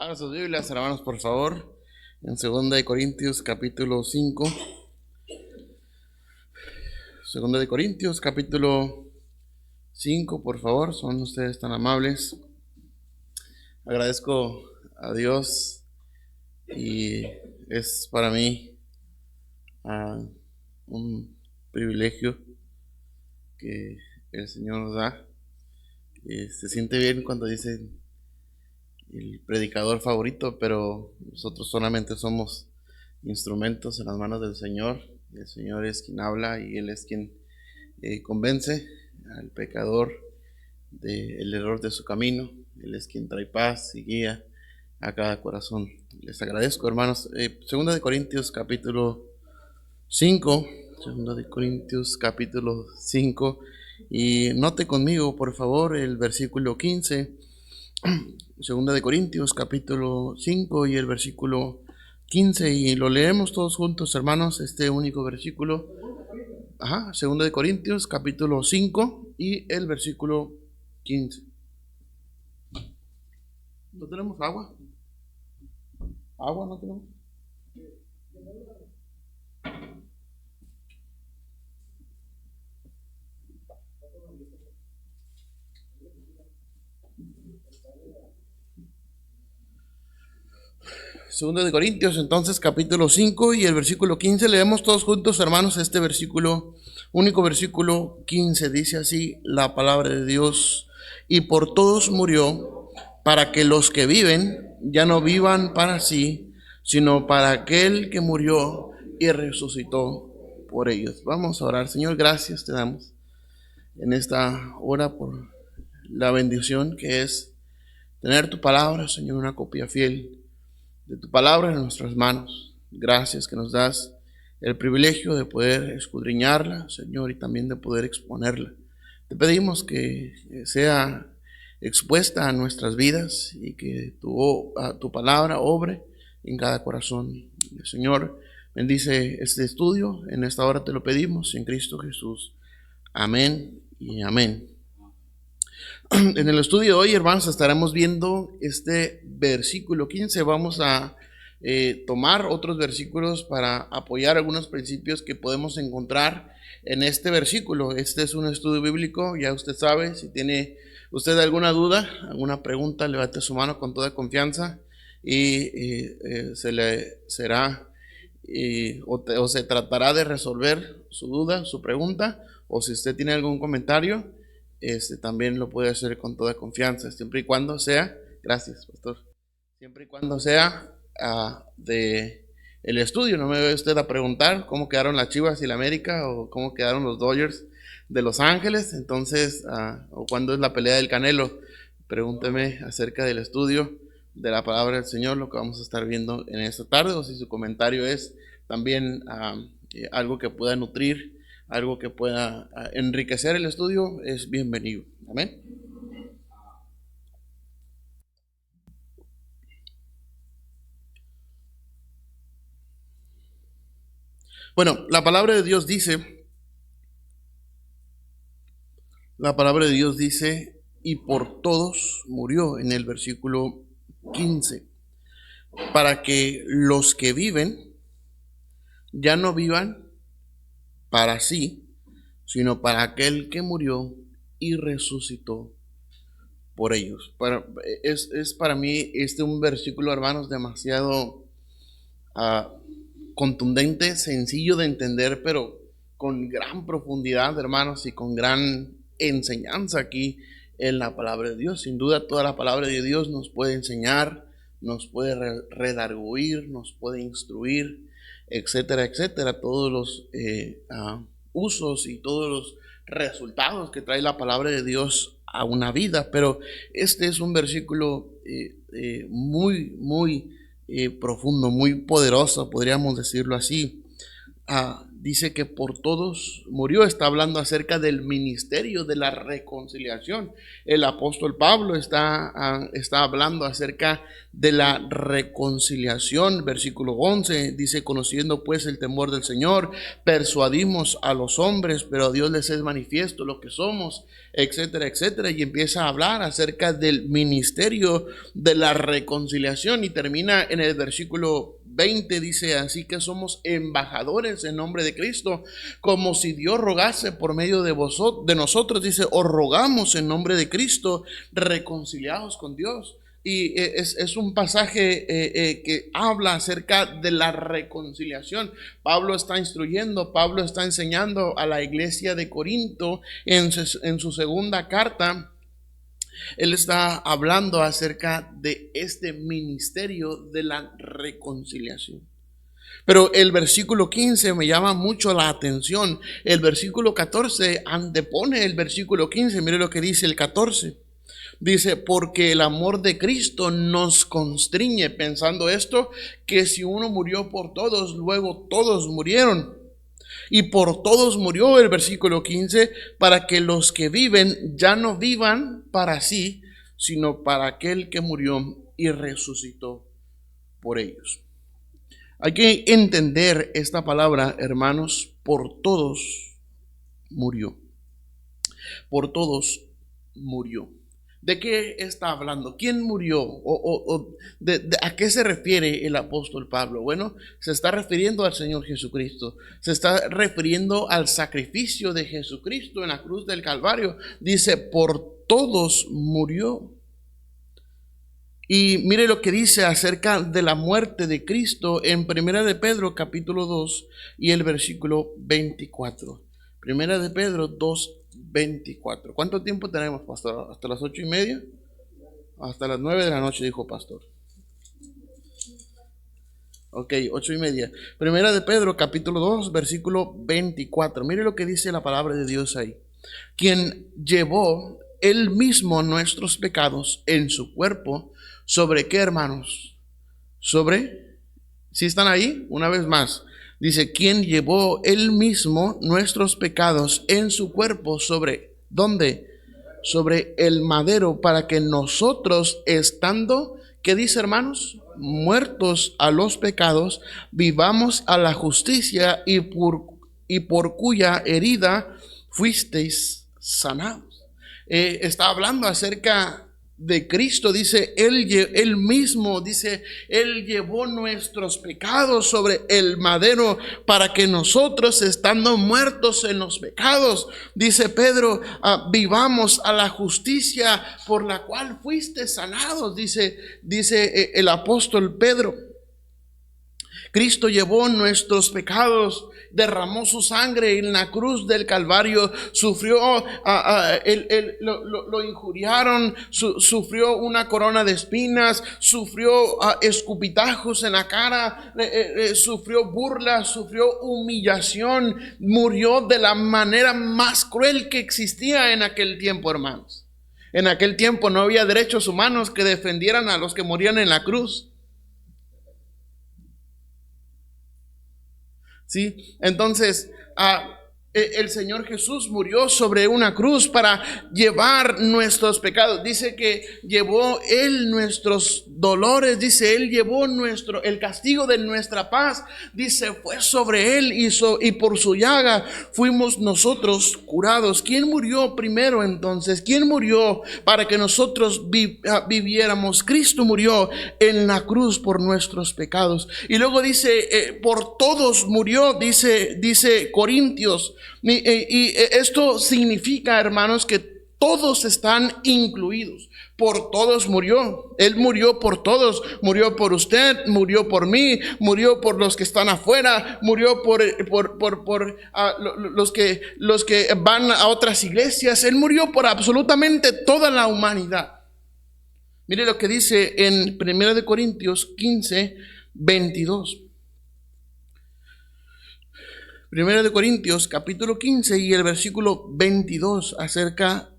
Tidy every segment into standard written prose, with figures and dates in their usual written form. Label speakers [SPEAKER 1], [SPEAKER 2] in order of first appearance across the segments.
[SPEAKER 1] Abran sus Biblias, hermanos, por favor, en 2 Corintios capítulo 5. 2 capítulo 5, por favor, son ustedes tan amables. Agradezco a Dios y es para mí un privilegio que el Señor nos da. Se siente bien cuando dicen el predicador favorito, pero nosotros solamente somos instrumentos en las manos del Señor. El Señor es quien habla y Él es quien convence al pecador del error de su camino. Él es quien trae paz y guía a cada corazón. Les agradezco, hermanos. 2 capítulo 5. 2 capítulo 5. Y note conmigo, por favor, el versículo 15. 2 capítulo 5 y el versículo 15. Y lo leemos todos juntos, hermanos, este único versículo. 2 capítulo 5 y el versículo 15. ¿No tenemos agua? ¿Agua no tenemos? Segunda de Corintios, entonces, capítulo 5 y el versículo 15. Leemos todos juntos, hermanos, este versículo, único versículo 15. Dice así la palabra de Dios: y por todos murió, para que los que viven ya no vivan para sí, sino para aquel que murió y resucitó por ellos. Vamos a orar. Señor, gracias te damos en esta hora por la bendición que es tener tu palabra, Señor, una copia fiel de tu palabra en nuestras manos. Gracias que nos das el privilegio de poder escudriñarla, Señor, y también de poder exponerla. Te pedimos que sea expuesta a nuestras vidas y que tu palabra obre en cada corazón. Señor, bendice este estudio. En esta hora te lo pedimos en Cristo Jesús. Amén y amén. En el estudio de hoy, hermanos, estaremos viendo este versículo 15. Vamos a tomar otros versículos para apoyar algunos principios que podemos encontrar en este versículo. Este es un estudio bíblico, ya usted sabe. Si tiene usted alguna duda, alguna pregunta, levante su mano con toda confianza y se le será o se tratará de resolver su duda, su pregunta, o si usted tiene algún comentario, también lo puede hacer con toda confianza, siempre y cuando sea, gracias, pastor, siempre y cuando sea de el estudio. No me vaya usted a preguntar cómo quedaron las Chivas y la América, o cómo quedaron los Dodgers de Los Ángeles, entonces, o cuándo es la pelea del Canelo. Pregúnteme acerca del estudio de la palabra del Señor, lo que vamos a estar viendo en esta tarde, o si su comentario es también algo que pueda nutrir, algo que pueda enriquecer el estudio, es bienvenido. Amén. Bueno, la palabra de Dios dice, y por todos murió, en el versículo 15, para que los que viven ya no vivan para sí, sino para aquel que murió y resucitó por ellos. Es para mí un versículo, hermanos, demasiado contundente, sencillo de entender, pero con gran profundidad, hermanos, y con gran enseñanza aquí en la palabra de Dios. Sin duda, toda la palabra de Dios nos puede enseñar, nos puede redarguir, nos puede instruir, etcétera, etcétera. Todos los usos y todos los resultados que trae la palabra de Dios a una vida. Pero este es un versículo muy profundo, muy poderoso, podríamos decirlo así. dice que por todos murió. Está hablando acerca del ministerio de la reconciliación. El apóstol Pablo está hablando acerca de la reconciliación. Versículo 11 dice: conociendo pues el temor del Señor, persuadimos a los hombres, pero a Dios les es manifiesto lo que somos, etcétera, etcétera. Y empieza a hablar acerca del ministerio de la reconciliación y termina en el versículo 20, dice: así que somos embajadores en nombre de Cristo, como si Dios rogase por medio de nosotros. Dice: os rogamos en nombre de Cristo, reconciliados con Dios. Y es un pasaje que habla acerca de la reconciliación. Pablo está instruyendo, Pablo está enseñando a la iglesia de Corinto en su segunda carta. Él está hablando acerca de este ministerio de la reconciliación. Pero el versículo 15 me llama mucho la atención. El versículo 14 antepone el versículo 15. Mire lo que dice el 14. Dice: porque el amor de Cristo nos constriñe, pensando esto, que si uno murió por todos, luego todos murieron. Y por todos murió, el versículo 15, para que los que viven ya no vivan para sí, sino para aquel que murió y resucitó por ellos. Hay que entender esta palabra, hermanos: por todos murió. Por todos murió. ¿De qué está hablando? ¿Quién murió? ¿A qué se refiere el apóstol Pablo? Bueno, se está refiriendo al Señor Jesucristo. Se está refiriendo al sacrificio de Jesucristo en la cruz del Calvario. Dice: por todos murió. Y mire lo que dice acerca de la muerte de Cristo en Primera de Pedro capítulo 2 y el versículo 24. Primera de Pedro 2:24. ¿Cuánto tiempo tenemos, pastor? ¿Hasta las 8:30? Hasta las 9 de la noche, dijo pastor. Ok, 8:30. Primera de Pedro capítulo 2 versículo 24. Mire lo que dice la palabra de Dios ahí: quien llevó él mismo nuestros pecados en su cuerpo. ¿Sobre qué, hermanos? Sobre, ¿sí están ahí? Una vez más. Dice: quien llevó él mismo nuestros pecados en su cuerpo. ¿Sobre dónde? Sobre el madero, para que nosotros, estando, ¿qué dice, hermanos? Muertos a los pecados, vivamos a la justicia, y por cuya herida fuisteis sanados. Está hablando acerca de Cristo. Dice: él mismo, dice, él llevó nuestros pecados sobre el madero, para que nosotros, estando muertos en los pecados, dice Pedro, vivamos a la justicia por la cual fuiste sanados. Dice el apóstol Pedro: Cristo llevó nuestros pecados, derramó su sangre en la cruz del Calvario, sufrió, lo injuriaron, sufrió una corona de espinas, sufrió escupitajos en la cara, sufrió burlas, sufrió humillación, murió de la manera más cruel que existía en aquel tiempo, hermanos. En aquel tiempo no había derechos humanos que defendieran a los que morían en la cruz. ¿Sí? Entonces, el Señor Jesús murió sobre una cruz para llevar nuestros pecados. Dice que llevó Él nuestros dolores. Dice: Él llevó el castigo de nuestra paz. Dice: fue sobre Él y por su llaga fuimos nosotros curados. ¿Quién murió primero entonces? ¿Quién murió para que nosotros viviéramos? Cristo murió en la cruz por nuestros pecados. Y luego dice: por todos murió, dice Corintios. Y esto significa, hermanos, que todos están incluidos. Por todos murió. Él murió por todos. Murió por usted, murió por mí, murió por los que están afuera, murió por los que van a otras iglesias. Él murió por absolutamente toda la humanidad. Mire lo que dice en 1 Corintios 15:22. 1 Corintios capítulo 15 y el versículo 22 acerca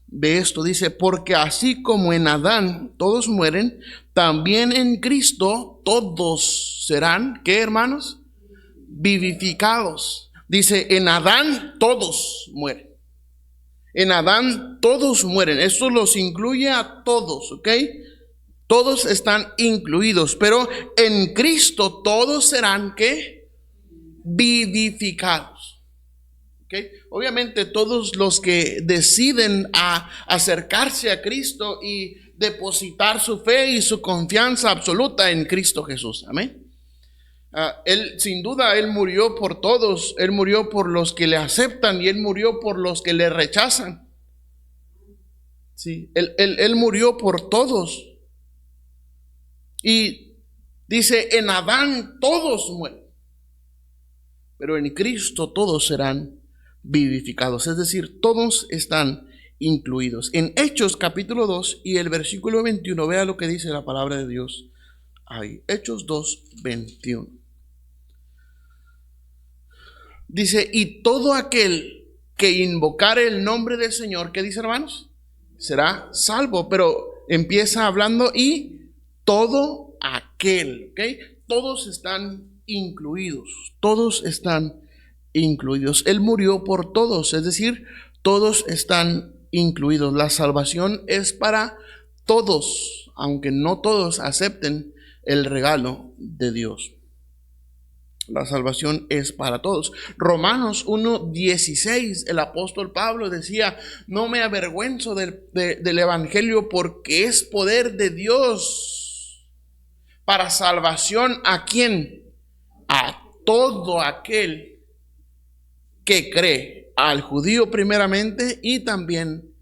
[SPEAKER 1] de esto. Dice: porque así como en Adán todos mueren, también en Cristo todos serán, ¿qué, hermanos? vivificados. Dice, en Adán todos mueren. En Adán todos mueren. Esto los incluye a todos, ¿ok? Todos están incluidos, pero en Cristo todos serán, ¿qué? Vivificados. ¿Okay? Obviamente todos los que deciden a acercarse a Cristo y depositar su fe y su confianza absoluta en Cristo Jesús. Amén. Él, sin duda, Él murió por todos. Él murió por los que le aceptan y Él murió por los que le rechazan. Sí, Él murió por todos. Y dice, en Adán todos mueren, pero en Cristo todos serán vivificados. Es decir, todos están incluidos. En Hechos capítulo 2 y el versículo 21, vea lo que dice la palabra de Dios ahí. Hechos 2, 21. Dice, y todo aquel que invocare el nombre del Señor, ¿qué dice, hermanos? Será salvo. Pero empieza hablando y todo aquel, ¿ok? Todos están incluidos, todos están incluidos. Él murió por todos, es decir, todos están incluidos. La salvación es para todos, aunque no todos acepten el regalo de Dios. La salvación es para todos. Romanos 1:16, el apóstol Pablo decía, no me avergüenzo del evangelio porque es poder de Dios para salvación. ¿A quién? A todo aquel que cree, al judío primeramente y también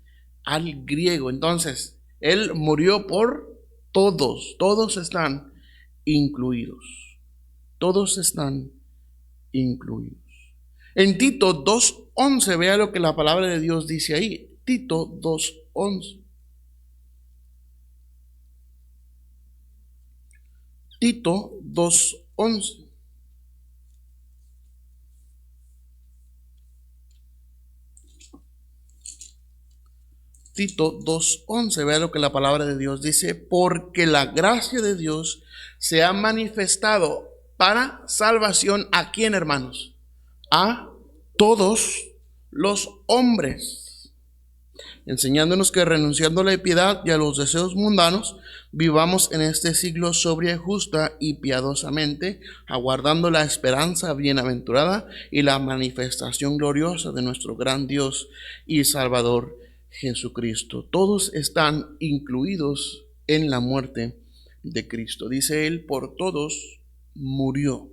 [SPEAKER 1] al griego. Entonces, Él murió por todos, todos están incluidos. Todos están incluidos. En Tito 2:11, vea lo que la palabra de Dios dice ahí. Tito 2:11. Tito 2:11. Tito 2:11, vea lo que la palabra de Dios dice, porque la gracia de Dios se ha manifestado para salvación. ¿A quién, hermanos? A todos los hombres, enseñándonos que renunciando a la impiedad y a los deseos mundanos, vivamos en este siglo sobria, justa y piadosamente, aguardando la esperanza bienaventurada y la manifestación gloriosa de nuestro gran Dios y Salvador Jesucristo. Todos están incluidos en la muerte de Cristo. Dice Él, por todos murió,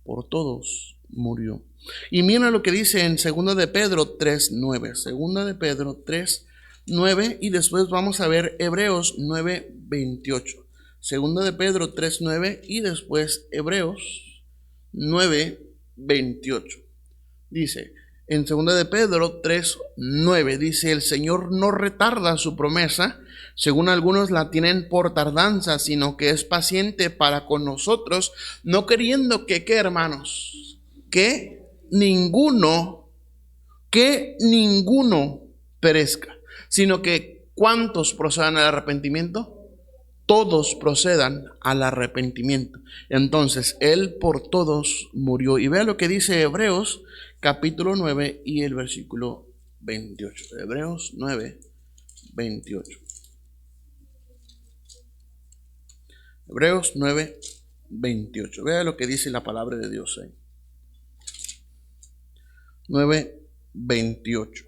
[SPEAKER 1] por todos murió. Y mira lo que dice en 2 de Pedro 3:9, 2 de Pedro 3:9, y después vamos a ver Hebreos 9:28. 2 de Pedro 3:9 y después Hebreos 9:28. Dice, en 2 de Pedro 3:9, dice, el Señor no retarda su promesa, según algunos la tienen por tardanza, sino que es paciente para con nosotros, no queriendo que, ¿qué, hermanos? Que ninguno perezca, sino que ¿cuántos procedan al arrepentimiento? Todos procedan al arrepentimiento. Entonces, Él por todos murió. Y vea lo que dice Hebreos capítulo 9 y el versículo 28. Hebreos 9:28. Hebreos 9:28. Vea lo que dice la palabra de Dios ahí. 9:28.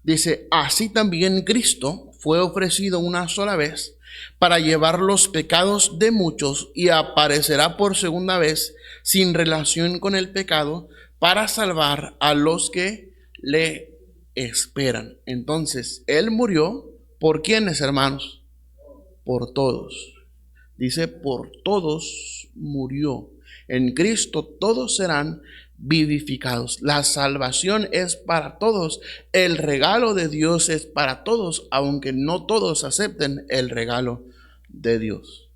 [SPEAKER 1] Dice, así también Cristo fue ofrecido una sola vez para llevar los pecados de muchos y aparecerá por segunda vez sin relación con el pecado para salvar a los que le esperan. Entonces, Él murió, ¿por quiénes, hermanos? Por todos. Dice, por todos murió. En Cristo todos serán vivificados. La salvación es para todos. El regalo de Dios es para todos, aunque no todos acepten el regalo de Dios.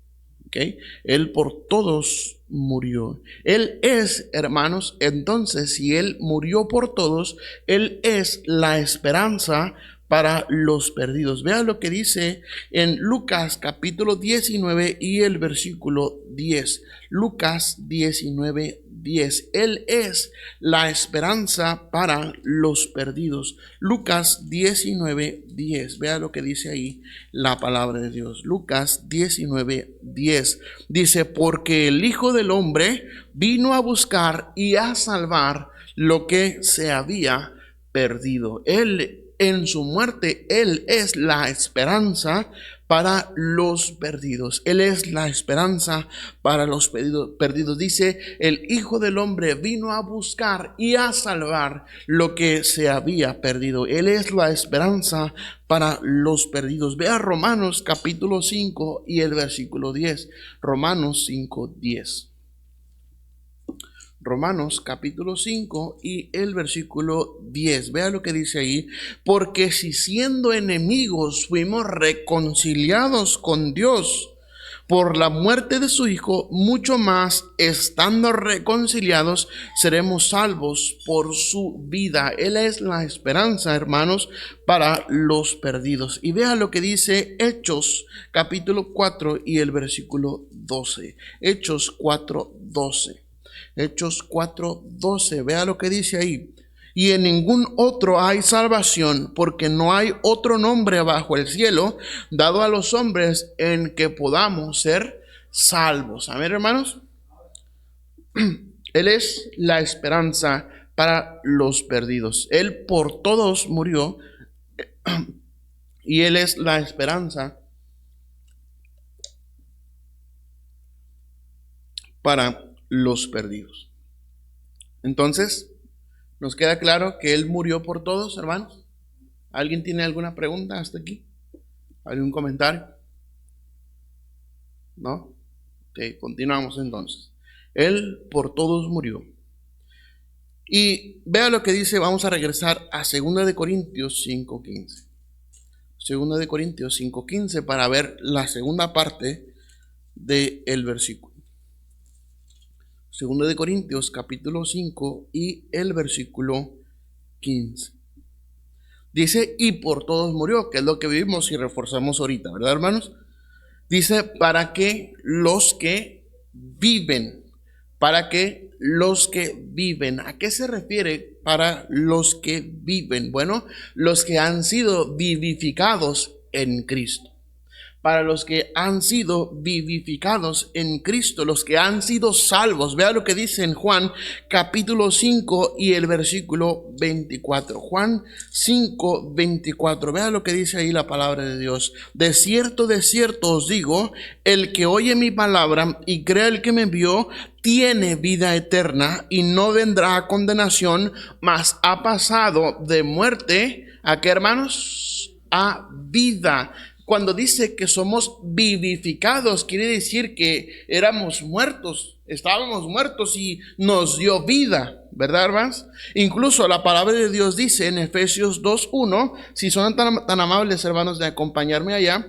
[SPEAKER 1] ¿Okay? Él por todos murió. Él es, hermanos, entonces si Él murió por todos, Él es la esperanza para los perdidos. Vea lo que dice en Lucas capítulo 19 y el versículo 10. Lucas 19:10. 10. Él es la esperanza para los perdidos. Lucas 19, 10. Vea lo que dice ahí la palabra de Dios. Lucas 19, 10. Dice, porque el Hijo del Hombre vino a buscar y a salvar lo que se había perdido. Él, en su muerte, Él es la esperanza para los perdidos. Él es la esperanza para los perdidos. Dice, el Hijo del Hombre vino a buscar y a salvar lo que se había perdido. Él es la esperanza para los perdidos. Vea Romanos capítulo 5 y el versículo 10. Romanos 5, 10. Romanos capítulo 5 y el versículo 10. Vea lo que dice ahí. Porque si siendo enemigos fuimos reconciliados con Dios por la muerte de su Hijo, mucho más estando reconciliados seremos salvos por su vida. Él es la esperanza, hermanos, para los perdidos. Y vea lo que dice Hechos capítulo 4 y el versículo 12. Hechos 4, 12. Hechos 4:12, vea lo que dice ahí. Y en ningún otro hay salvación, porque no hay otro nombre bajo el cielo dado a los hombres en que podamos ser salvos. Amén, hermanos. Él es la esperanza para los perdidos. Él por todos murió y Él es la esperanza para los perdidos. Entonces, ¿nos queda claro que Él murió por todos, hermanos? ¿Alguien tiene alguna pregunta hasta aquí? ¿Algún comentario? ¿No? Ok, continuamos entonces. Él por todos murió. Y vea lo que dice, vamos a regresar a 2 de Corintios 5:15. 2 de Corintios 5:15 para ver la segunda parte del versículo. 2 de Corintios capítulo 5 y el versículo 15. Dice, y por todos murió, que es lo que vivimos y reforzamos ahorita, ¿verdad, hermanos? Dice, para que los que viven, ¿a qué se refiere para los que viven? Bueno, los que han sido vivificados en Cristo. Para los que han sido vivificados en Cristo, los que han sido salvos. Vea lo que dice en Juan capítulo 5 y el versículo 24. Juan 5:24. Vea lo que dice ahí la palabra de Dios. De cierto os digo, el que oye mi palabra y cree el que me envió, tiene vida eterna y no vendrá a condenación, mas ha pasado de muerte, ¿a qué, hermanos? A vida. Cuando dice que somos vivificados, quiere decir que éramos muertos, estábamos muertos y nos dio vida, ¿verdad, hermanos? Incluso la palabra de Dios dice en Efesios 2:1, si son tan amables, hermanos, de acompañarme allá.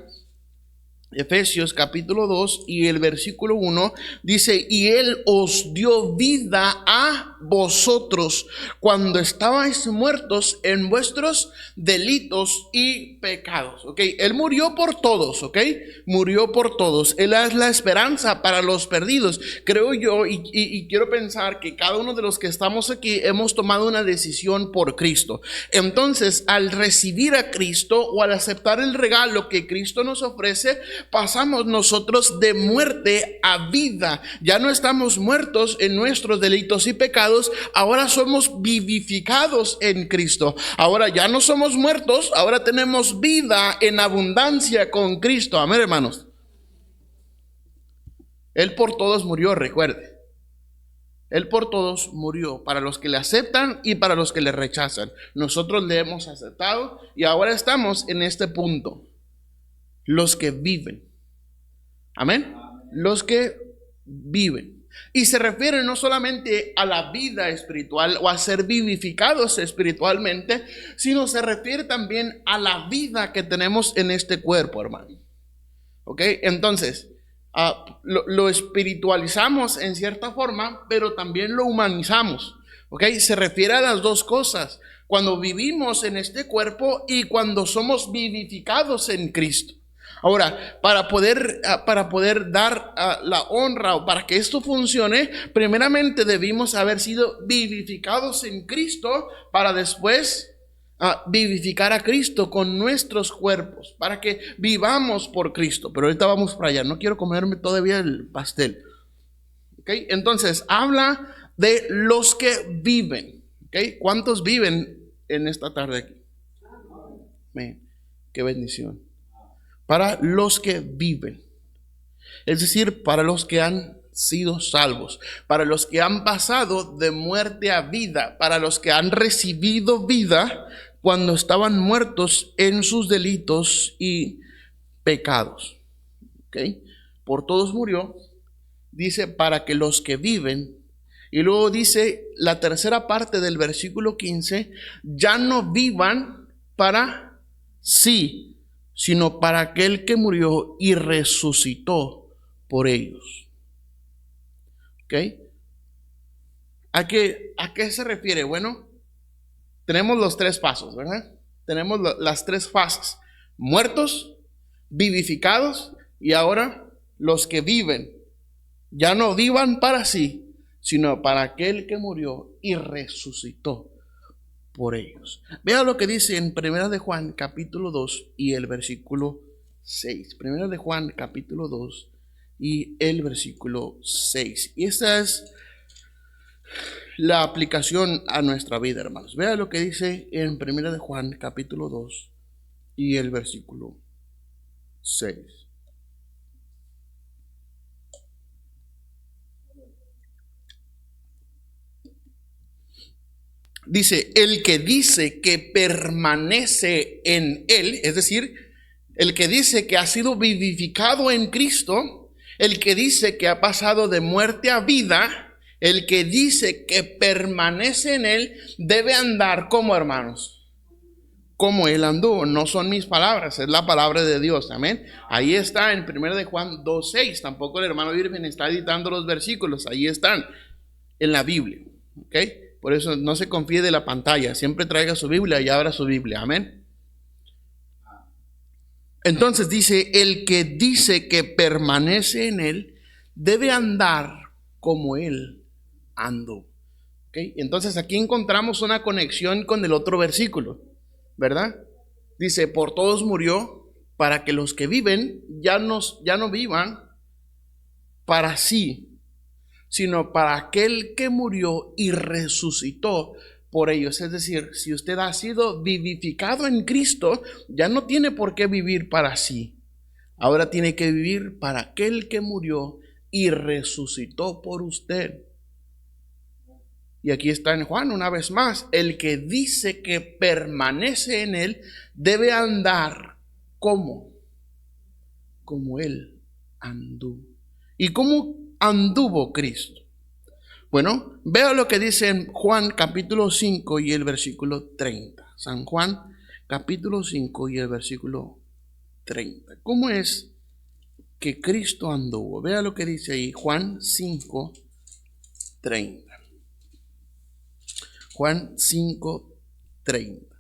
[SPEAKER 1] Efesios capítulo 2 y el versículo 1 dice, y Él os dio vida a vosotros cuando estabais muertos en vuestros delitos y pecados. Ok, Él murió por todos, ok, murió por todos. Él es la esperanza para los perdidos. Creo yo y quiero pensar que cada uno de los que estamos aquí hemos tomado una decisión por Cristo. Entonces, al recibir a Cristo o al aceptar el regalo que Cristo nos ofrece, pasamos nosotros de muerte a vida. Ya no estamos muertos en nuestros delitos y pecados, ahora somos vivificados en Cristo. Ahora ya no somos muertos, ahora tenemos vida en abundancia con Cristo. Amén, hermanos. Él por todos murió, recuerde. Él por todos murió, para los que le aceptan y para los que le rechazan. Nosotros le hemos aceptado y ahora estamos en este punto. Los que viven. Amén. Los que viven. Y se refiere no solamente a la vida espiritual o a ser vivificados espiritualmente, sino se refiere también a la vida que tenemos en este cuerpo, hermano. ¿Ok? Entonces, lo espiritualizamos en cierta forma, pero también lo humanizamos. ¿Ok? Se refiere a las dos cosas. Cuando vivimos en este cuerpo y cuando somos vivificados en Cristo. Ahora, para poder dar la honra o para que esto funcione, primeramente debimos haber sido vivificados en Cristo para después vivificar a Cristo con nuestros cuerpos, para que vivamos por Cristo. Pero ahorita vamos para allá, no quiero comerme todavía el pastel. ¿Okay? Entonces, habla de los que viven. ¿Okay? ¿Cuántos viven en esta tarde aquí? Amén. Qué bendición. Para los que viven, es decir, para los que han sido salvos, para los que han pasado de muerte a vida, para los que han recibido vida cuando estaban muertos en sus delitos y pecados. ¿Okay? Por todos murió, dice, para que los que viven, y luego dice la tercera parte del versículo 15, ya no vivan para sí, sino para aquel que murió y resucitó por ellos. ¿Ok? ¿A qué se refiere? Bueno, tenemos los tres pasos, ¿verdad? Tenemos las tres fases: muertos, vivificados y ahora los que viven. Ya no vivan para sí, sino para aquel que murió y resucitó por ellos. Vea lo que dice en 1 de Juan capítulo 2 y el versículo 6. 1 de Juan capítulo 2 y el versículo 6. Y esta es la aplicación a nuestra vida, hermanos. Vea lo que dice en 1 de Juan capítulo 2 y el versículo 6. Dice, el que dice que permanece en él, es decir, el que dice que ha sido vivificado en Cristo, el que dice que ha pasado de muerte a vida, el que dice que permanece en él, debe andar como, hermanos, como él anduvo. No son mis palabras, es la palabra de Dios, amén. Ahí está en 1 de Juan 2:6. Tampoco el hermano Irving está editando los versículos, ahí están en la Biblia, ¿ok? Por eso no se confíe de la pantalla. Siempre traiga su Biblia y abra su Biblia. Amén. Entonces dice, el que dice que permanece en él, debe andar como él andó. ¿Okay? Entonces aquí encontramos una conexión con el otro versículo, ¿verdad? Dice, por todos murió, para que los que viven ya no vivan para sí, sino para aquel que murió y resucitó por ellos. Es decir, si usted ha sido vivificado en Cristo, ya no tiene por qué vivir para sí. Ahora tiene que vivir para aquel que murió y resucitó por usted. Y aquí está en Juan una vez más, el que dice que permanece en él debe andar como él anduvo. ¿Y cómo anduvo Cristo? Bueno, veo lo que dice en Juan capítulo 5 y el versículo 30. San Juan capítulo 5 y el versículo 30. ¿Cómo es que Cristo anduvo? Vea lo que dice ahí, Juan 5, 30. Juan 5, 30.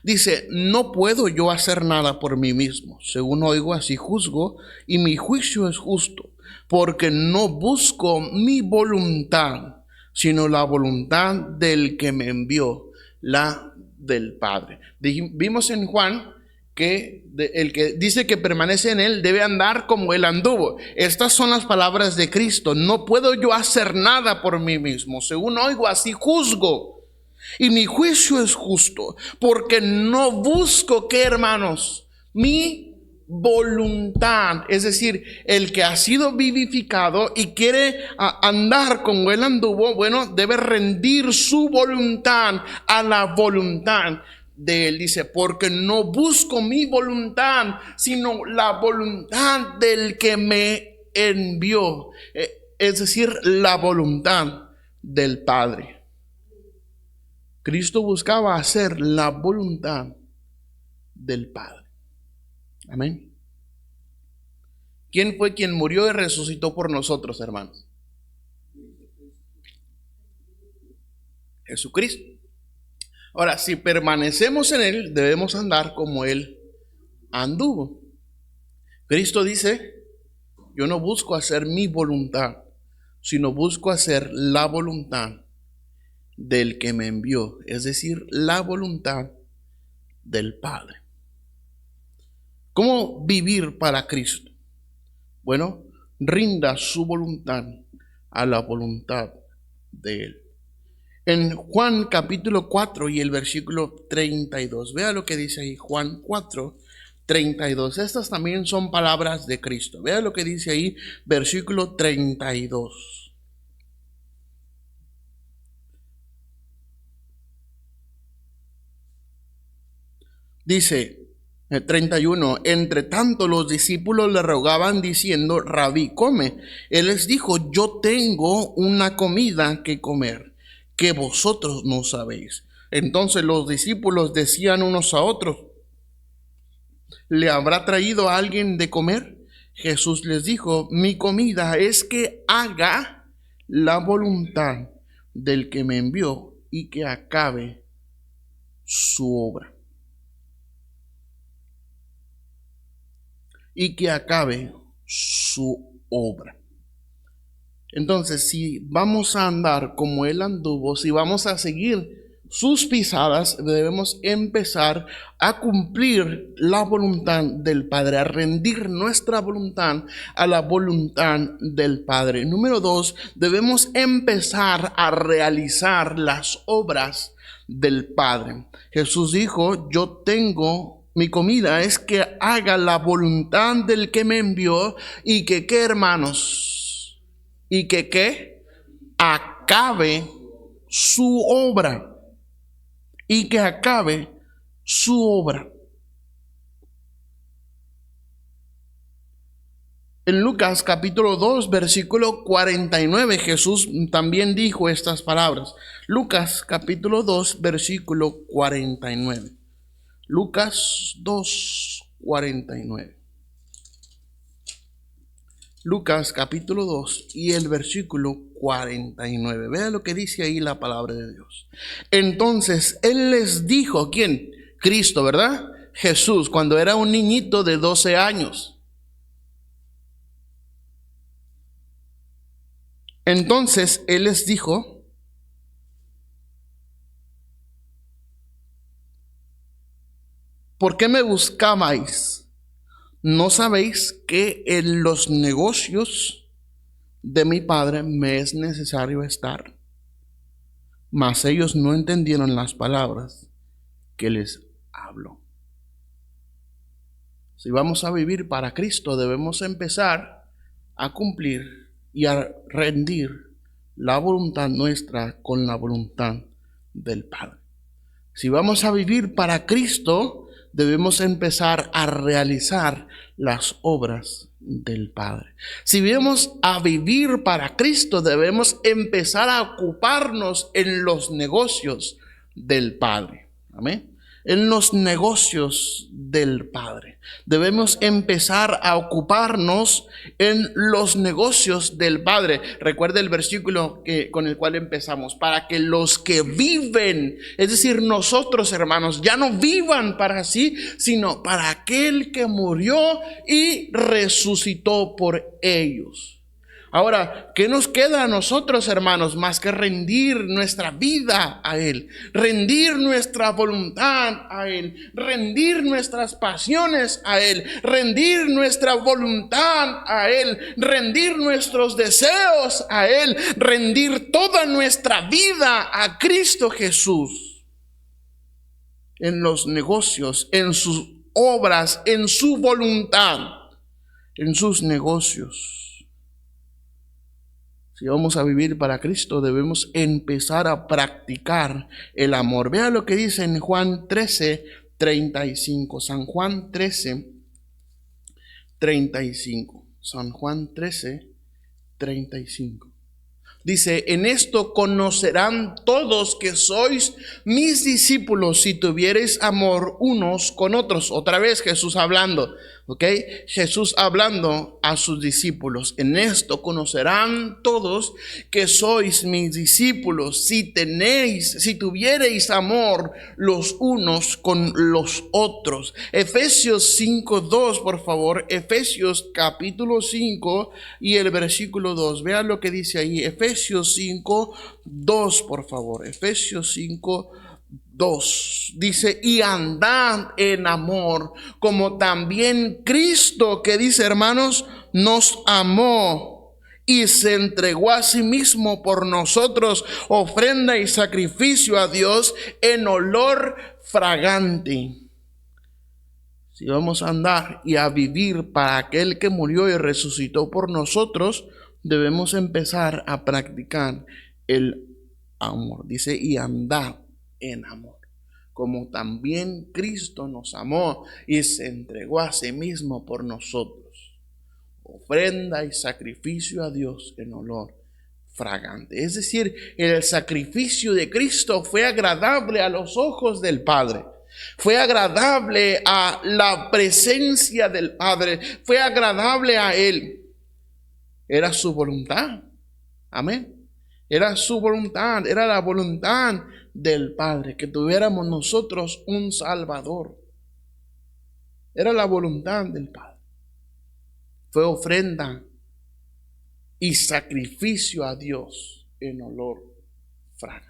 [SPEAKER 1] Dice, no puedo yo hacer nada por mí mismo. Según oigo, así juzgo, y mi juicio es justo, porque no busco mi voluntad, sino la voluntad del que me envió, la del Padre. Vimos en Juan que el que dice que permanece en él debe andar como él anduvo. Estas son las palabras de Cristo. No puedo yo hacer nada por mí mismo. Según oigo, así juzgo. Y mi juicio es justo, porque no busco, ¿qué, hermanos? Mi voluntad. Es decir, el que ha sido vivificado y quiere andar como él anduvo, bueno, debe rendir su voluntad a la voluntad de él. Dice, porque no busco mi voluntad, sino la voluntad del que me envió. Es decir, la voluntad del Padre. Cristo buscaba hacer la voluntad del Padre. Amén. ¿Quién fue quien murió y resucitó por nosotros, hermanos? Jesucristo. Ahora, si permanecemos en él, debemos andar como él anduvo. Cristo dice, yo no busco hacer mi voluntad, sino busco hacer la voluntad del que me envió, es decir, la voluntad del Padre. ¿Cómo vivir para Cristo? Bueno, rinda su voluntad a la voluntad de Él. En Juan capítulo 4 y el versículo 32, vea lo que dice ahí, Juan 4, 32. Estas también son palabras de Cristo. Vea lo que dice ahí, versículo 32. Dice 31, entre tanto los discípulos le rogaban diciendo, Rabí, come. Él les dijo, yo tengo una comida que comer, que vosotros no sabéis. Entonces los discípulos decían unos a otros, ¿le habrá traído a alguien de comer? Jesús les dijo, mi comida es que haga la voluntad del que me envió y que acabe su obra. Y que acabe su obra. Entonces, si vamos a andar como Él anduvo, si vamos a seguir sus pisadas, debemos empezar a cumplir la voluntad del Padre, a rendir nuestra voluntad a la voluntad del Padre. Número 2, debemos empezar a realizar las obras del Padre. Jesús dijo, yo tengo... Mi comida es que haga la voluntad del que me envió y que, ¿qué, hermanos? Y que, ¿qué? Acabe su obra. Y que acabe su obra. En Lucas capítulo 2, versículo 49, Jesús también dijo estas palabras. Lucas capítulo 2, versículo 49. Lucas 2, 49. Lucas capítulo 2 y el versículo 49. Vea lo que dice ahí la palabra de Dios. Entonces Él les dijo, ¿quién? Cristo, ¿verdad? Jesús, cuando era un niñito de 12 años. Entonces Él les dijo, ¿por qué me buscabais? ¿No sabéis que en los negocios de mi Padre me es necesario estar? Mas ellos no entendieron las palabras que les habló. Si vamos a vivir para Cristo, debemos empezar a cumplir y a rendir la voluntad nuestra con la voluntad del Padre. Si vamos a vivir para Cristo, debemos empezar a realizar las obras del Padre. Si vamos a vivir para Cristo, debemos empezar a ocuparnos en los negocios del Padre. Amén. En los negocios del Padre. Debemos empezar a ocuparnos en los negocios del Padre. Recuerde el versículo con el cual empezamos. Para que los que viven, es decir, nosotros, hermanos, ya no vivan para sí, sino para aquel que murió y resucitó por ellos. Ahora, ¿qué nos queda a nosotros, hermanos, más que rendir nuestra vida a Él? Rendir nuestra voluntad a Él. Rendir nuestras pasiones a Él. Rendir nuestra voluntad a Él. Rendir nuestros deseos a Él. Rendir toda nuestra vida a Cristo Jesús. En los negocios, en sus obras, en su voluntad, en sus negocios. Si vamos a vivir para Cristo, debemos empezar a practicar el amor. Vea lo que dice en Juan 13, 35. San Juan 13, 35. San Juan 13, 35. Dice, en esto conocerán todos que sois mis discípulos si tuviereis amor unos con otros. Otra vez Jesús hablando. ¿Ok? Jesús hablando a sus discípulos: en esto conocerán todos que sois mis discípulos, si tuviereis amor los unos con los otros. Efesios 5:2, por favor. Efesios capítulo 5 y el versículo 2. Vean lo que dice ahí. Efesios 5:2, por favor. Efesios 5:2 dice: y andad en amor, como también Cristo, que dice, hermanos, nos amó y se entregó a sí mismo por nosotros, ofrenda y sacrificio a Dios en olor fragante. Si vamos a andar y a vivir para aquel que murió y resucitó por nosotros, debemos empezar a practicar el amor. Dice: y andad en amor, como también Cristo nos amó y se entregó a sí mismo por nosotros, ofrenda y sacrificio a Dios en olor fragante. Es decir, el sacrificio de Cristo fue agradable a los ojos del Padre, fue agradable a la presencia del Padre, fue agradable a Él. Era su voluntad. Amén. Era su voluntad, era la voluntad del Padre que tuviéramos nosotros un Salvador. Era la voluntad del Padre. Fue ofrenda y sacrificio a Dios en olor fragante.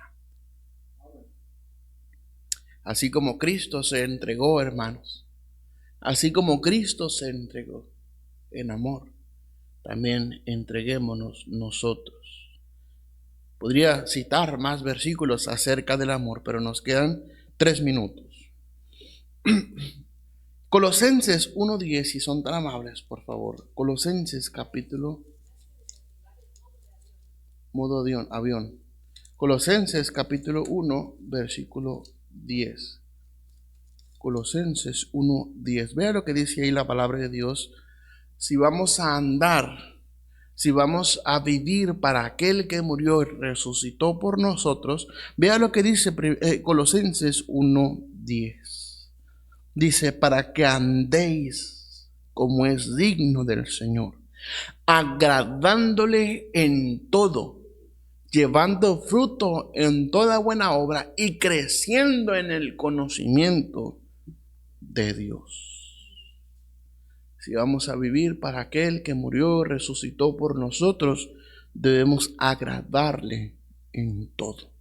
[SPEAKER 1] Así como Cristo se entregó, hermanos, así como Cristo se entregó en amor, también entreguémonos nosotros. Podría citar más versículos acerca del amor, pero nos quedan 3 minutos. Colosenses 1:10, si son tan amables, por favor. Colosenses capítulo... Modo avión. Colosenses capítulo 1, versículo 10. Colosenses 1:10. Vea lo que dice ahí la palabra de Dios. Si vamos a andar, si vamos a vivir para aquel que murió y resucitó por nosotros, vea lo que dice Colosenses 1:10. Dice: para que andéis como es digno del Señor, agradándole en todo, llevando fruto en toda buena obra y creciendo en el conocimiento de Dios. Si vamos a vivir para aquel que murió y resucitó por nosotros, debemos agradarle en todo.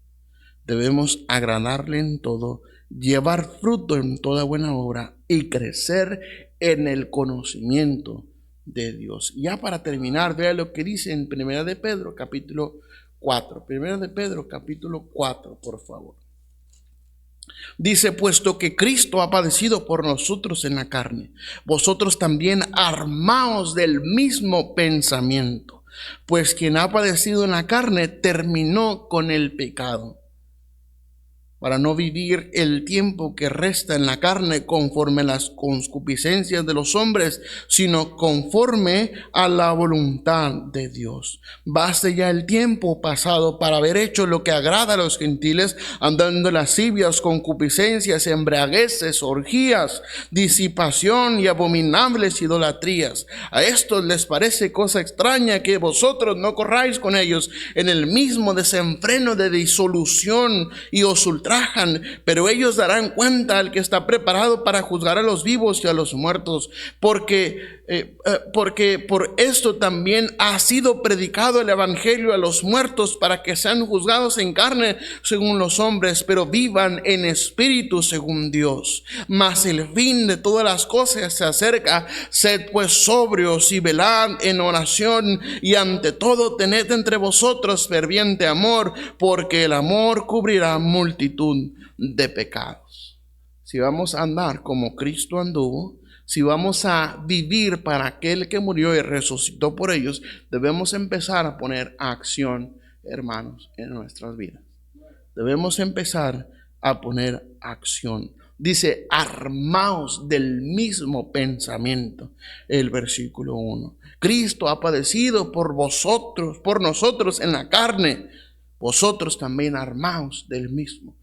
[SPEAKER 1] Debemos agradarle en todo, llevar fruto en toda buena obra y crecer en el conocimiento de Dios. Ya para terminar, vea lo que dice en 1 de Pedro capítulo 4. 1 de Pedro capítulo 4, por favor. Dice: puesto que Cristo ha padecido por nosotros en la carne, vosotros también armaos del mismo pensamiento, pues quien ha padecido en la carne terminó con el pecado, para no vivir el tiempo que resta en la carne conforme a las concupiscencias de los hombres, sino conforme a la voluntad de Dios. Baste ya el tiempo pasado para haber hecho lo que agrada a los gentiles, andando en lascivias, concupiscencias, embriagueces, orgías, disipación y abominables idolatrías. A estos les parece cosa extraña que vosotros no corráis con ellos en el mismo desenfreno de disolución y os ultrajan, pero ellos darán cuenta al que está preparado para juzgar a los vivos y a los muertos, porque por esto también ha sido predicado el evangelio a los muertos, para que sean juzgados en carne según los hombres, pero vivan en espíritu según Dios. Mas el fin de todas las cosas se acerca. Sed pues sobrios y velad en oración, y ante todo tened entre vosotros ferviente amor, porque el amor cubrirá multitud de pecados. Si vamos a andar como Cristo anduvo, si vamos a vivir para aquel que murió y resucitó por ellos, debemos empezar a poner acción, hermanos, en nuestras vidas. Debemos empezar a poner acción. Dice: armaos del mismo pensamiento, el versículo 1. Cristo ha padecido por vosotros, por nosotros en la carne. Vosotros también armaos del mismo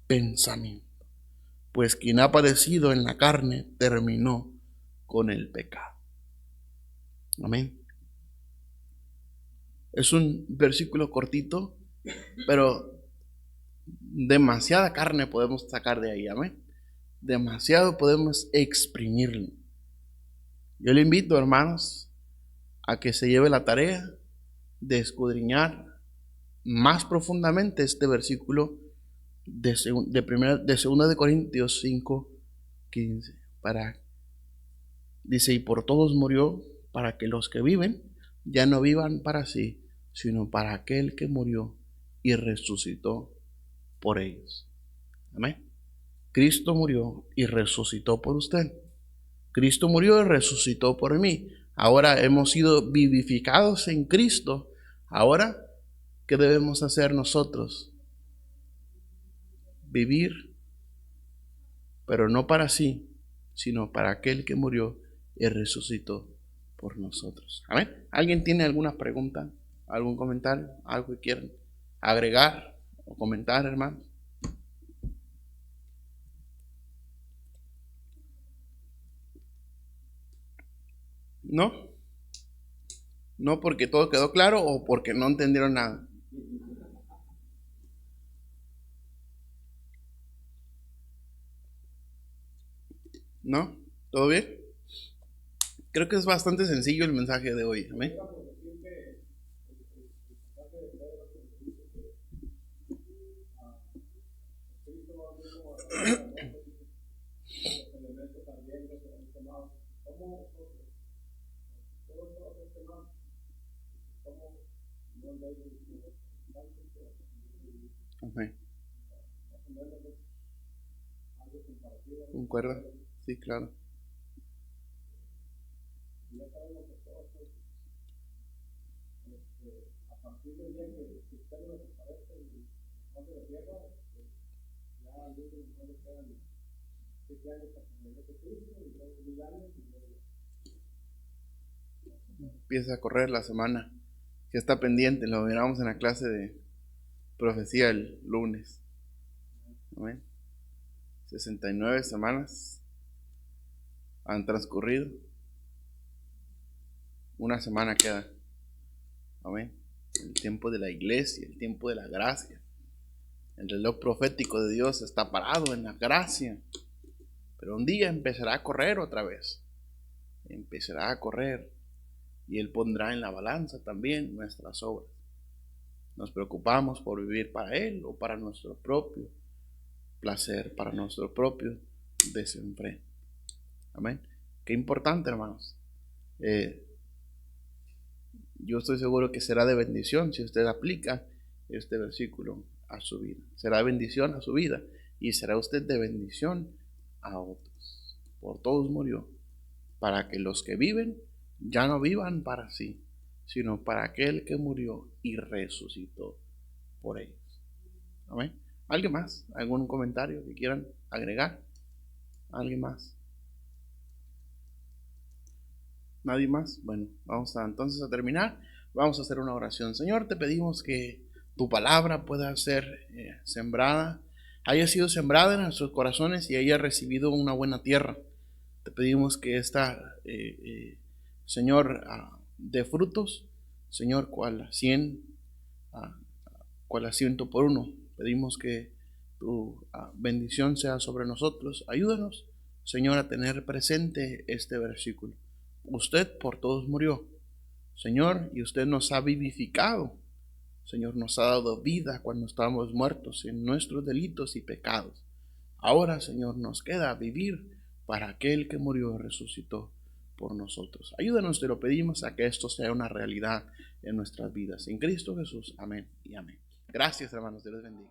[SPEAKER 1] pensamiento, pues quien ha padecido en la carne terminó con el pecado. Amén. Es un versículo cortito, pero demasiada carne podemos sacar de ahí. Amén. Demasiado podemos exprimirlo. Yo le invito, hermanos, a que se lleve la tarea de escudriñar más profundamente este versículo de 2 de Corintios 5:15. Dice, y por todos murió, para que los que viven ya no vivan para sí, sino para aquel que murió y resucitó por ellos. Amén. Cristo murió y resucitó por usted. Cristo murió y resucitó por mí. Ahora hemos sido vivificados en Cristo. Ahora, ¿qué debemos hacer nosotros? Vivir, pero no para sí, sino para aquel que murió y resucitó por nosotros. Amén. ¿Alguien tiene alguna pregunta, algún comentario, algo que quieran agregar o comentar, hermano? ¿No? ¿No porque todo quedó claro o porque no entendieron nada? ¿No? ¿Todo bien? Creo que es bastante sencillo el mensaje de hoy. Amén. Amén. ¿Concuerda? Sí, claro. Empieza a correr la semana que está pendiente. Lo miramos en la clase de profecía el lunes. Amén. 69 semanas han transcurrido. Una semana queda. Amén. El tiempo de la iglesia, el tiempo de la gracia. El reloj profético de Dios está parado en la gracia. Pero un día empezará a correr otra vez. Empezará a correr. Y Él pondrá en la balanza también nuestras obras. Nos preocupamos por vivir para Él o para nuestro propio placer, para nuestro propio desenfreno. Amén. Qué importante, hermanos. Yo estoy seguro que será de bendición si usted aplica este versículo a su vida. Será de bendición a su vida y será usted de bendición a otros. Por todos murió, para que los que viven ya no vivan para sí, sino para aquel que murió y resucitó por ellos. Amén. ¿Alguien más? ¿Algún comentario que quieran agregar? ¿Alguien más? ¿Nadie más? Bueno, vamos entonces a terminar. Vamos a hacer una oración. Señor, te pedimos que tu palabra pueda ser sembrada, haya sido sembrada en nuestros corazones y haya recibido una buena tierra. Te pedimos que esta, Señor, dé frutos, Señor, cual a 100, cual a 100 por uno. Pedimos que tu bendición sea sobre nosotros. Ayúdanos, Señor, a tener presente este versículo. Usted por todos murió, Señor, y usted nos ha vivificado. Señor, nos ha dado vida cuando estábamos muertos en nuestros delitos y pecados. Ahora, Señor, nos queda vivir para aquel que murió y resucitó por nosotros. Ayúdanos, te lo pedimos, a que esto sea una realidad en nuestras vidas. En Cristo Jesús. Amén y amén. Gracias, hermanos. Dios les bendiga.